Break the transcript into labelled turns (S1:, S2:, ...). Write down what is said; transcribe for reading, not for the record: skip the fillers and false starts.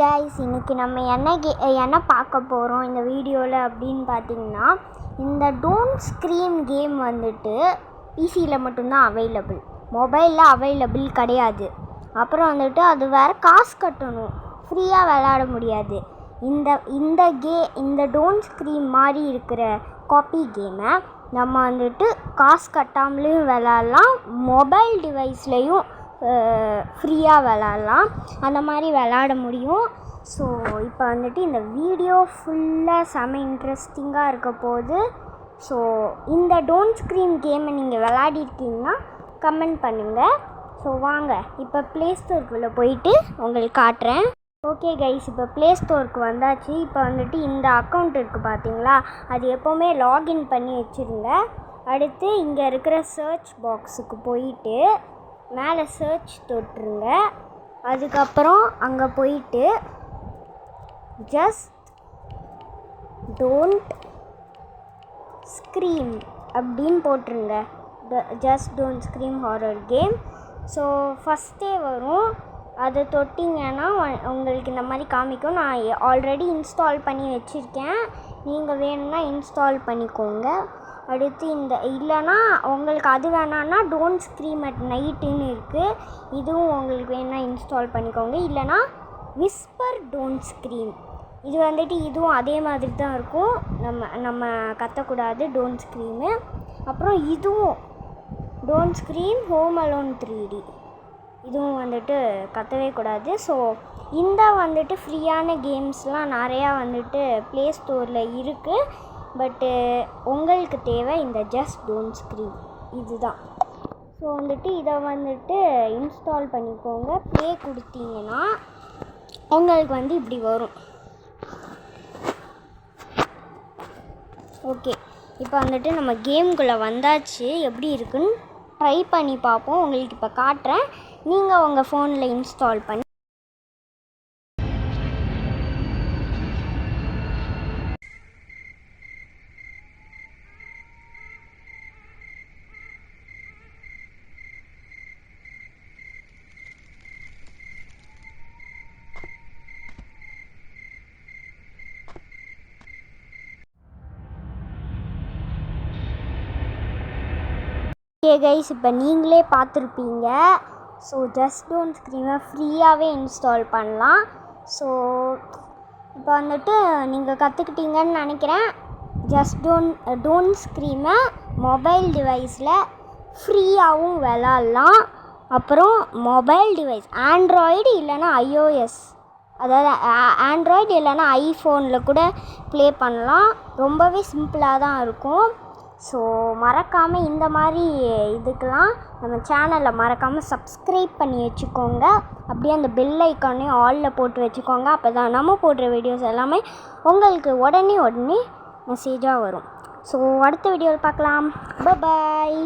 S1: Guys, இன்றைக்கி நம்ம என்ன பார்க்க போகிறோம் இந்த வீடியோவில் அப்படின்னு பார்த்தீங்கன்னா, இந்த டோன்ட் ஸ்க்ரீம் கேம் வந்துட்டு பிசியில் மட்டும்தான் அவைலபிள், மொபைலில் அவைலபிள் கிடையாது. அப்புறம் வந்துட்டு அது வேறு காசு கட்டணும், ஃப்ரீயாக விளையாட முடியாது. இந்த டோன்ட் ஸ்க்ரீம் மாதிரி இருக்கிற காப்பி கேமை நம்ம வந்துட்டு காசு கட்டாமலேயும் விளையாடலாம், மொபைல் டிவைஸ்லேயும் ஃப்ரீயாக விளாட்லாம், அந்த மாதிரி விளாட முடியும். ஸோ இப்போ வந்துட்டு இந்த வீடியோ ஃபுல்லாக செம இன்ட்ரெஸ்டிங்காக இருக்க போகுது. ஸோ இந்த டோன்ட் ஸ்க்ரீம் கேமை நீங்கள் விளையாடிருக்கீங்கன்னா கமெண்ட் பண்ணுங்கள். ஸோ வாங்க இப்போ ப்ளே ஸ்டோருக்குள்ளே போயிட்டு உங்களுக்கு காட்டுறேன். ஓகே கைஸ், இப்போ ப்ளே ஸ்டோருக்கு வந்தாச்சு. இப்போ வந்துட்டு இந்த அக்கௌண்ட் இருக்குது பார்த்தீங்களா, அது எப்போவுமே லாகின் பண்ணி வச்சுருங்க. அடுத்து இங்கே இருக்கிற சர்ச் பாக்ஸுக்கு போயிட்டு மேலே சர்ச் தொட்டுருங்க. அதுக்கப்புறம் அங்கே போயிட்டு ஜஸ்ட் டோன்ட் ஸ்க்ரீம் அப்படின்னு போட்டுருங்க. Just don't scream horror game. So ஃபஸ்ட்டே வரும், அதை தொட்டிங்கன்னா உங்களுக்கு இந்த மாதிரி காமிக்கும். நான் ஆல்ரெடி இன்ஸ்டால் பண்ணி வச்சுருக்கேன், நீங்கள் வேணும்னா இன்ஸ்டால் பண்ணிக்கோங்க. அடுத்து இல்லைனா உங்களுக்கு அது வேணான்னா டோன்ட் ஸ்க்ரீம் அட் நைட்டுன்னு இருக்குது, இதுவும் உங்களுக்கு வேணால் இன்ஸ்டால் பண்ணிக்கோங்க. இல்லைனா விஸ்பர் டோன்ட் ஸ்க்ரீம், இது வந்துட்டு இதுவும் அதே மாதிரி தான் இருக்கும், நம்ம கத்தக்கூடாது டோன்ட் ஸ்க்ரீமு. அப்புறம் இதுவும் don't scream home alone 3D, இதுவும் வந்துட்டு கத்தவே கூடாது. ஸோ இந்த வந்துட்டு ஃப்ரீயான கேம்ஸ்லாம் நிறையா வந்துட்டு ப்ளே ஸ்டோரில் இருக்குது. பட்டு உங்களுக்கு தேவை இந்த ஜஸ்ட் டோன்ட் ஸ்க்ரீம், இதுதான். ஸோ வந்துட்டு இதை வந்துட்டு இன்ஸ்டால் பண்ணிக்கோங்க. ப்ளே கொடுத்தீங்கன்னா உங்களுக்கு வந்து இப்படி வரும். ஓகே, இப்போ வந்துட்டு நம்ம கேமுக்குள்ளே வந்தாச்சு. எப்படி இருக்குன்னு ட்ரை பண்ணி பார்ப்போம். உங்களுக்கு இப்போ காட்டுறேன், நீங்கள் உங்கள் ஃபோனில் இன்ஸ்டால் பண்ணி ஓகே கைஸ், இப்போ நீங்களே பார்த்துருப்பீங்க. ஸோ ஜஸ்ட் டோன்ட் ஸ்க்ரீமை ஃப்ரீயாகவே இன்ஸ்டால் பண்ணலாம். ஸோ இப்போ வந்துட்டு நீங்கள் கற்றுக்கிட்டீங்கன்னு நினைக்கிறேன். ஜஸ்ட் டோன்ட் ஸ்க்ரீமை மொபைல் டிவைஸில் ஃப்ரீயாகவும் விளாட்லாம். அப்புறம் மொபைல் டிவைஸ் ஆண்ட்ராய்டு இல்லைனா iOS, அதாவது ஆண்ட்ராய்டு இல்லைனா ஐஃபோனில் கூட ப்ளே பண்ணலாம். ரொம்பவே சிம்பிளாக தான் இருக்கும். ஸோ மறக்காமல் இந்த மாதிரி இதுக்கெலாம் நம்ம சேனலை மறக்காமல் சப்ஸ்கிரைப் பண்ணி வச்சுக்கோங்க. அப்படியே அந்த பெல் ஐக்கானையும் ஆலில் போட்டு வச்சுக்கோங்க. அப்போ தான் நம்ம போடுற வீடியோஸ் எல்லாமே உங்களுக்கு உடனே மெசேஜாக வரும். ஸோ அடுத்த வீடியோவில் பார்க்கலாம். பாய்.